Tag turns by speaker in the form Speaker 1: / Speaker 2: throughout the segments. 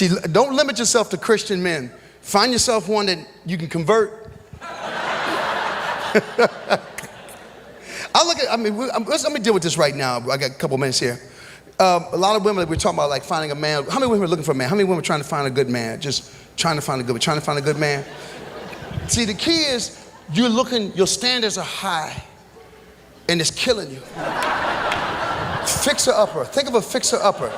Speaker 1: See, don't limit yourself to Christian men. Find yourself one that you can convert. Let me deal with this right now. I got a couple minutes here. A lot of women, we're talking about like finding a man. How many women are looking for a man? How many women are trying to find a good man? Just trying to find a good man. See, the key is your standards are high and it's killing you. Fixer-upper. Think of a fixer-upper.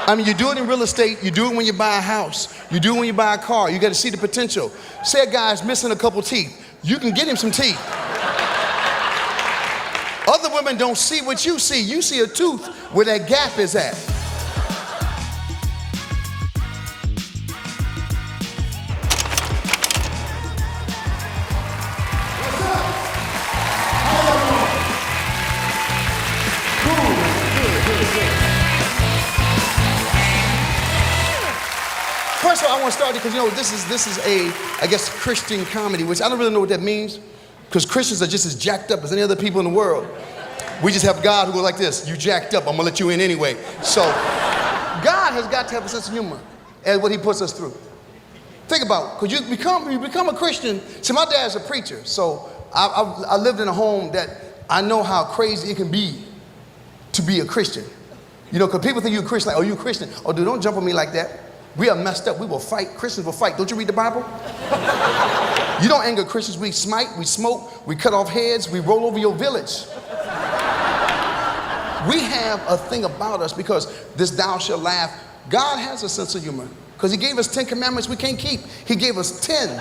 Speaker 1: I mean, you do it in real estate. You do it when you buy a house. You do it when you buy a car. You got to see the potential. Say a guy's missing a couple teeth. You can get him some teeth. Other women don't see what you see. You see a tooth where that gap is at. First of all, I want to start because this is a, I guess, Christian comedy, which I don't really know what that means, because Christians are just as jacked up as any other people in the world. We just have God who goes like this: you jacked up, I'm gonna let you in anyway. So God has got to have a sense of humor and what he puts us through. Think about it, because you become a Christian. See, my dad's a preacher, so I lived in a home that I know how crazy it can be to be a Christian. You know, because people think you're a Christian, like, oh, you a Christian? Oh, dude, don't jump on me like that. We are messed up. We will fight. Christians will fight. Don't you read the Bible? You don't anger Christians. We smite, we smoke, we cut off heads, we roll over your village. We have a thing about us because this thou shalt laugh. God has a sense of humor because he gave us 10 commandments we can't keep. He gave us 10.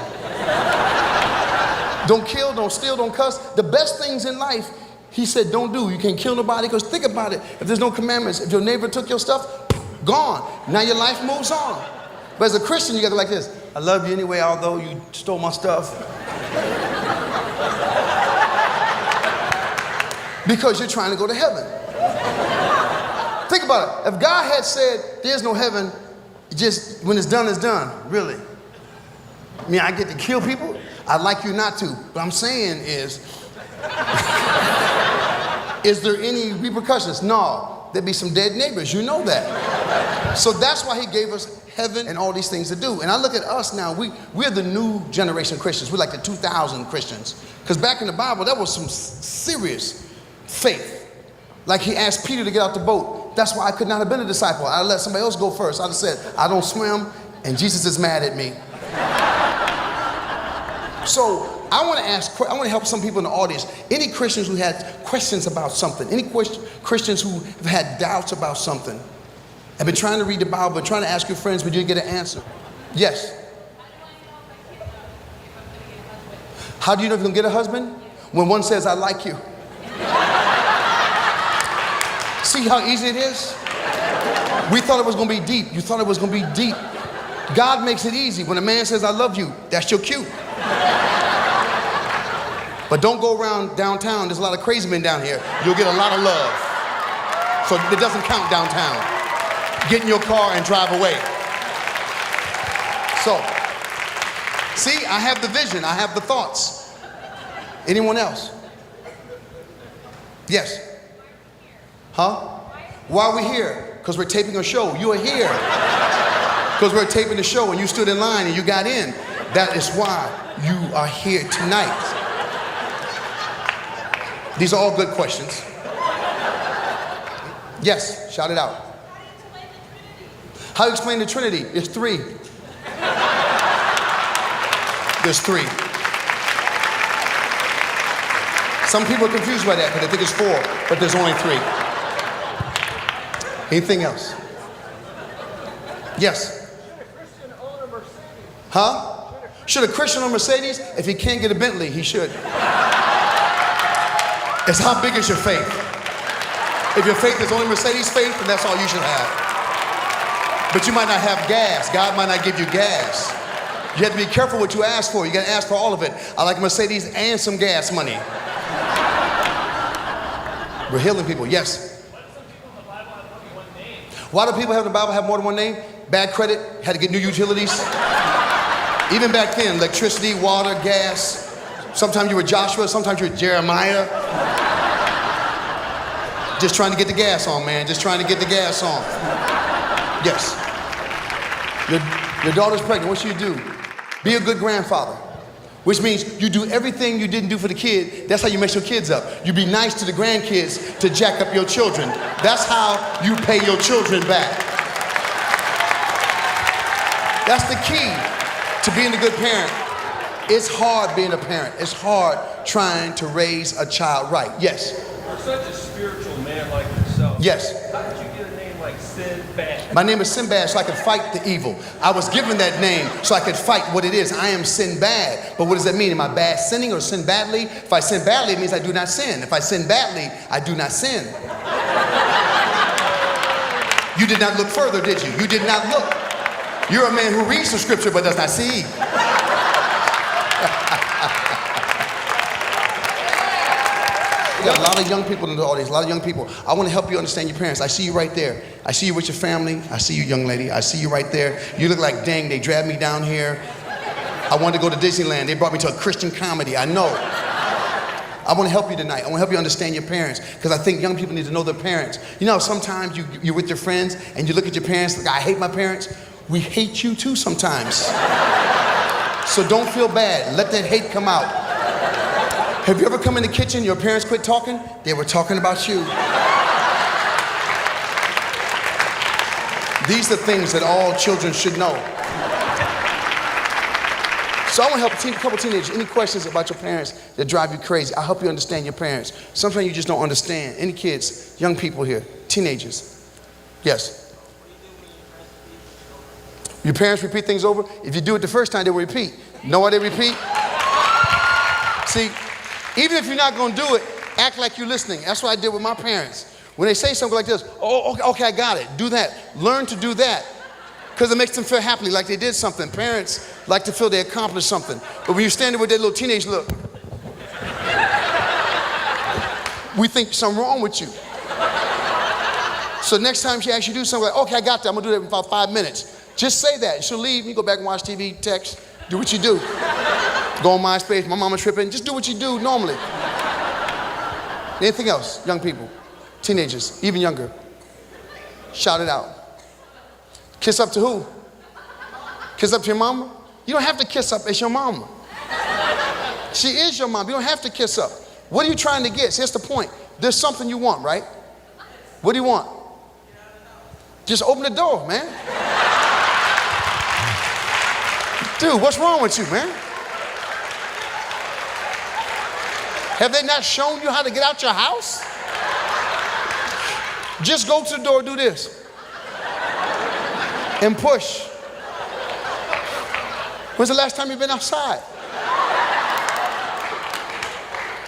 Speaker 1: Don't kill, don't steal, don't cuss. The best things in life, he said don't do. You can't kill nobody, because think about it. If there's no commandments, if your neighbor took your stuff, gone. Now your life moves on. But as a Christian, you got to like this: I love you anyway, although you stole my stuff. Because you're trying to go to heaven. Think about it. If God had said there's no heaven, just when it's done, really. I mean, I get to kill people. I'd like you not to. What I'm saying is there any repercussions? No. There'd be some dead neighbors, you know that. So that's why he gave us heaven and all these things to do. And I look at us now, we're the new generation Christians. We're like the 2000 Christians. Because back in the Bible, that was some serious faith. Like he asked Peter to get out the boat. That's why I could not have been a disciple. I'd let somebody else go first. I'd have said, I don't swim, and Jesus is mad at me. So I want to help some people in the audience. Any Christians who had questions about something, any Christians who have had doubts about something, have been trying to read the Bible, been trying to ask your friends, but you didn't get an answer. Yes. How do you know if you're going to get a husband? When one says, I like you. See how easy it is? We thought it was going to be deep. You thought it was going to be deep. God makes it easy. When a man says, I love you, that's your cue. But don't go around downtown. There's a lot of crazy men down here. You'll get a lot of love. So it doesn't count downtown. Get in your car and drive away. So, see, I have the vision. I have the thoughts. Anyone else? Yes. Huh? Why are we here? Because we're taping a show. You are here because we're taping the show and you stood in line and you got in. That is why you are here tonight. These are all good questions. Yes, shout it out. How do you explain the Trinity? There's three. There's three. Some people are confused by that because they think it's four, but there's only three. Anything else? Yes. Huh? Should a Christian own a Mercedes? If he can't get a Bentley, he should. It's how big is your faith? If your faith is only Mercedes faith, then that's all you should have. But you might not have gas. God might not give you gas. You have to be careful what you ask for. You got to ask for all of it. I like Mercedes and some gas money. We're healing people. Yes. Why do people have the Bible have more than one name? Bad credit, had to get new utilities. Even back then, electricity, water, gas. Sometimes you were Joshua, sometimes you were Jeremiah. Just trying to get the gas on, man. Just trying to get the gas on. Yes. Your daughter's pregnant. What should you do? Be a good grandfather. Which means you do everything you didn't do for the kid. That's how you mess your kids up. You be nice to the grandkids to jack up your children. That's how you pay your children back. That's the key to being a good parent. It's hard being a parent. It's hard trying to raise a child right. Yes?
Speaker 2: For such a spiritual man like yourself,
Speaker 1: yes.
Speaker 2: How did you get a name like Sinbad?
Speaker 1: My name is Sinbad so I could fight the evil. I was given that name so I could fight what it is. I am Sinbad. But what does that mean? Am I bad sinning or sin badly? If I sin badly, it means I do not sin. If I sin badly, I do not sin. You did not look further, did you? You did not look. You're a man who reads the scripture but does not see. We got a lot of young people in the audience, a lot of young people. I want to help you understand your parents. I see you right there. I see you with your family. I see you, young lady. I see you right there. You look like, dang, they dragged me down here. I wanted to go to Disneyland. They brought me to a Christian comedy. I know. I want to help you tonight. I want to help you understand your parents because I think young people need to know their parents. You know, sometimes you're with your friends and you look at your parents like, I hate my parents. We hate you too sometimes. So don't feel bad. Let that hate come out. Have you ever come in the kitchen, your parents quit talking? They were talking about you. These are things that all children should know. So I want to help a couple teenagers. Any questions about your parents that drive you crazy? I'll help you understand your parents. Sometimes you just don't understand. Any kids, young people here, teenagers? Yes. Your parents repeat things over? If you do it the first time, they will repeat. Know why they repeat? See, even if you're not going to do it, act like you're listening. That's what I did with my parents. When they say something like this, oh, okay, I got it. Do that. Learn to do that. Because it makes them feel happy, like they did something. Parents like to feel they accomplished something. But when you're standing with that little teenage look, we think something wrong with you. So next time she asks you to do something, like, okay, I got that. I'm going to do that in about 5 minutes. Just say that. She'll leave. You go back and watch TV, text, do what you do. Go on MySpace, my mama tripping. Just do what you do normally. Anything else? Young people, teenagers, even younger. Shout it out. Kiss up to who? Kiss up to your mama? You don't have to kiss up. It's your mama. She is your mom. You don't have to kiss up. What are you trying to get? See, that's the point. There's something you want, right? What do you want? Just open the door, man. Dude, what's wrong with you, man? Have they not shown you how to get out your house? Just go to the door, do this. And push. When's the last time you've been outside?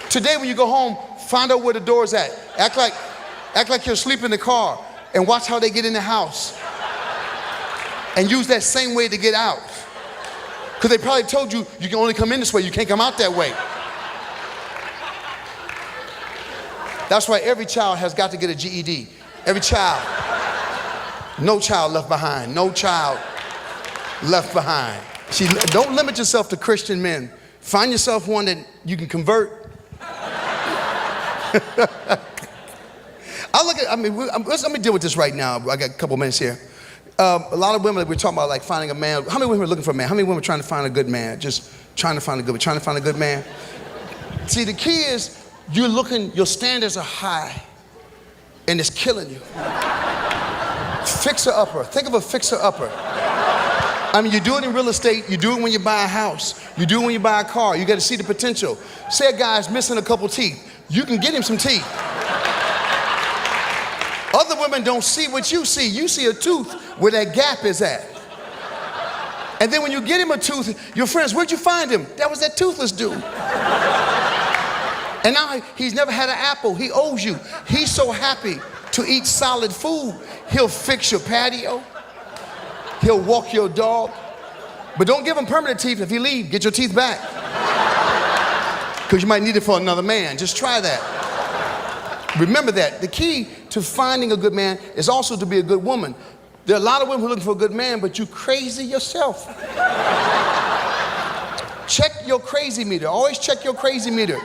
Speaker 1: Today when you go home, find out where the door's at. Act like you're asleep in the car and watch how they get in the house. And use that same way to get out. Because they probably told you, you can only come in this way, you can't come out that way. That's why every child has got to get a GED. Every child. No child left behind. No child left behind. See, don't limit yourself to Christian men. Find yourself one that you can convert. Let me deal with this right now. I got a couple minutes here. A lot of women that we're talking about, like finding a man. How many women are looking for a man? How many women are trying to find a good man? Just trying to find a good man. See, the key is your standards are high and it's killing you. Fixer-upper. Think of a fixer-upper. I mean, you do it in real estate. You do it when you buy a house. You do it when you buy a car. You got to see the potential. Say a guy's missing a couple teeth. You can get him some teeth. Other women don't see what you see. You see a tooth where that gap is at. And then when you get him a tooth, your friends, where'd you find him? That was that toothless dude. And now he's never had an apple. He owes you. He's so happy to eat solid food. He'll fix your patio. He'll walk your dog. But don't give him permanent teeth. If he leave, get your teeth back. Because you might need it for another man. Just try that. Remember that. The key to finding a good man is also to be a good woman. There are a lot of women who are looking for a good man, but you crazy yourself. Check your crazy meter. Always check your crazy meter.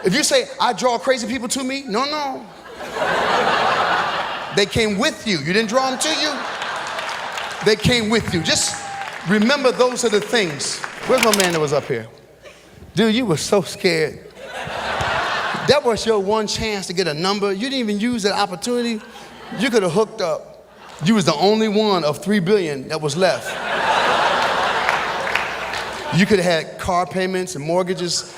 Speaker 1: If you say, I draw crazy people to me, no. They came with you. You didn't draw them to you. They came with you. Just remember those are the things. Where's my man that was up here? Dude, you were so scared. That was your one chance to get a number. You didn't even use that opportunity. You could have hooked up. You was the only one of 3 billion that was left. You could have had car payments and mortgages.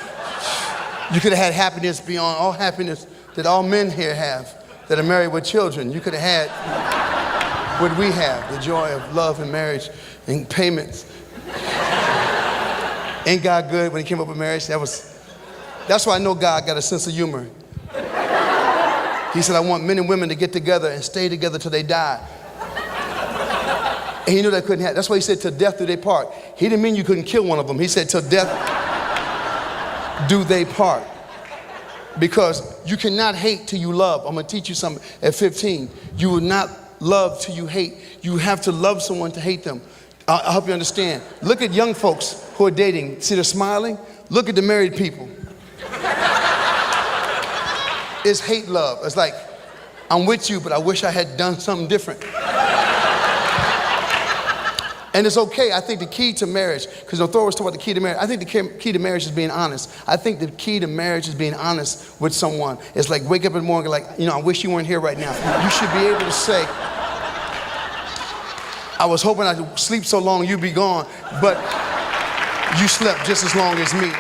Speaker 1: You could have had happiness beyond all happiness that all men here have that are married with children. You could have had what we have, the joy of love and marriage and payments. Ain't God good when he came up with marriage? That's why I know God got a sense of humor. He said, I want men and women to get together and stay together till they die. And he knew that couldn't happen. That's why he said, till death do they part. He didn't mean you couldn't kill one of them. He said, till death do they part. Because you cannot hate till you love. I'm going to teach you something at 15. You will not love till you hate. You have to love someone to hate them. I'll help you understand. Look at young folks who are dating. See, they're smiling. Look at the married people. It's hate love. It's like, I'm with you, but I wish I had done something different. And it's okay. I think the key to marriage, because the authorities talk about the key to marriage, I think the key to marriage is being honest. I think the key to marriage is being honest with someone. It's like wake up in the morning like, I wish you weren't here right now. You should be able to say, I was hoping I'd sleep so long you'd be gone, but you slept just as long as me.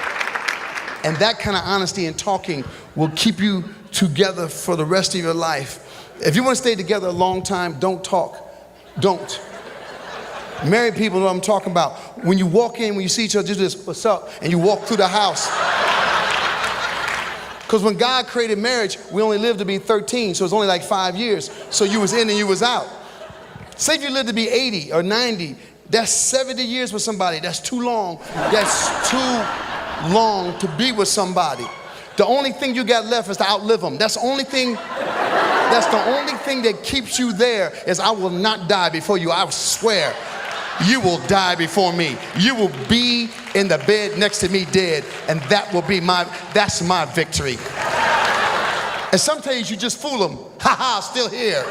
Speaker 1: And that kind of honesty and talking will keep you together for the rest of your life. If you want to stay together a long time, don't talk. Don't. Married people know what I'm talking about. When you walk in, when you see each other, just this, what's up? And you walk through the house. Because when God created marriage, we only lived to be 13, so it's only like 5 years. So you was in and you was out. Say if you lived to be 80 or 90, that's 70 years with somebody. That's too long. That's too long to be with somebody. The only thing you got left is to outlive them. That's the only thing that keeps you there is I will not die before you. I swear, you will die before me. You will be in the bed next to me dead, and that's my victory. And sometimes you just fool them. Ha ha, still here.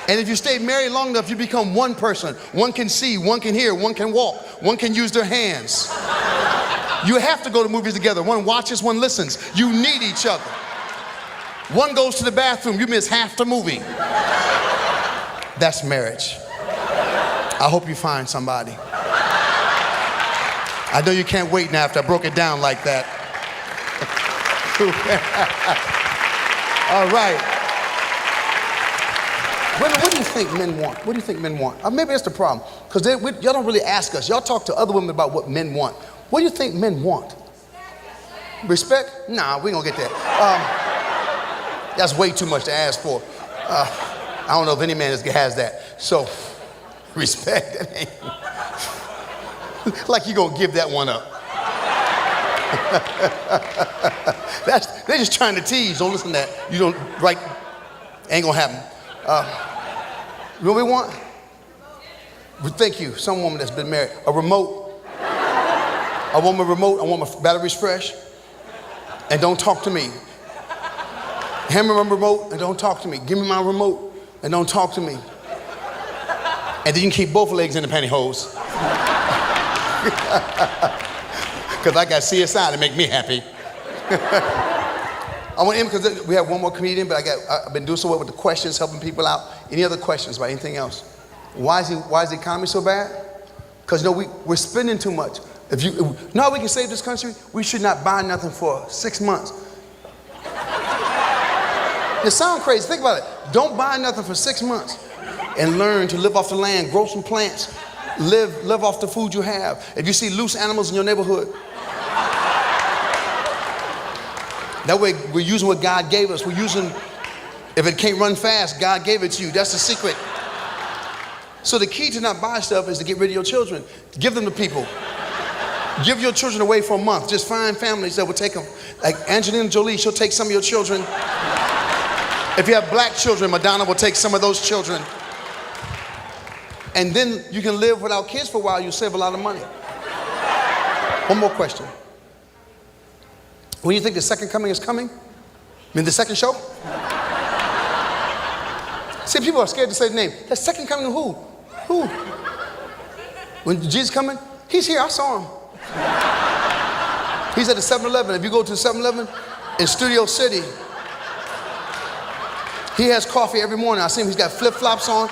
Speaker 1: And if you stay married long enough, you become one person. One can see, one can hear, one can walk, one can use their hands. You have to go to movies together. One watches, one listens. You need each other. One goes to the bathroom, you miss half the movie. That's marriage. I hope you find somebody. I know you can't wait now after I broke it down like that. All right. What do you think men want? What do you think men want? Maybe that's the problem. Because y'all don't really ask us. Y'all talk to other women about what men want. What do you think men want? Respect? Nah, we ain't gonna get that. That's way too much to ask for. I don't know if any man has that. So, respect, that ain't. Like you gonna give that one up. They're just trying to tease. Don't listen to that. You don't, right? Ain't gonna happen. You know what we want? Thank you. Some woman that's been married. A remote. I want my remote. I want my batteries fresh. And don't talk to me. Hand me my remote and don't talk to me. Give me my remote and don't talk to me. And then you can keep both legs in the pantyhose. Because I got CSI to make me happy. I want to end because we have one more comedian, but I've been doing so well with the questions, helping people out. Any other questions about anything else? Why is the economy so bad? Because we're spending too much. If you know how we can save this country? We should not buy nothing for 6 months. It sounds crazy. Think about it. Don't buy nothing for 6 months and learn to live off the land, grow some plants, live off the food you have. If you see loose animals in your neighborhood, that way we're using what God gave us. We're using, if it can't run fast, God gave it to you. That's the secret. So the key to not buy stuff is to get rid of your children. Give them to people. Give your children away for a month. Just find families that will take them. Like Angelina Jolie, she'll take some of your children. If you have black children, Madonna will take some of those children. And then you can live without kids for a while. You save a lot of money. One more question. When you think the second coming is coming? I mean, the second show? See, people are scared to say the name. The second coming of who? Who? When Jesus coming, he's here. I saw him. He's at the 7-Eleven. If you go to the 7-Eleven in Studio City, he has coffee every morning. I see him. He's got flip-flops on.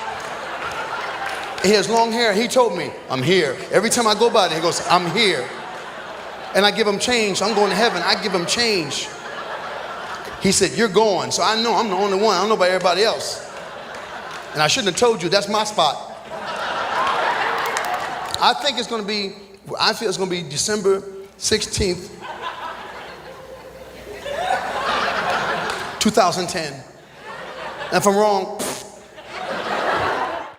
Speaker 1: He has long hair. He told me, I'm here. Every time I go by there, he goes, I'm here. And I give him change. I'm going to heaven. I give him change. He said, you're going. So I know I'm the only one. I don't know about everybody else. And I shouldn't have told you. That's my spot. I think it's going to be, I feel it's going to be December 16th, 2010. And if I'm wrong,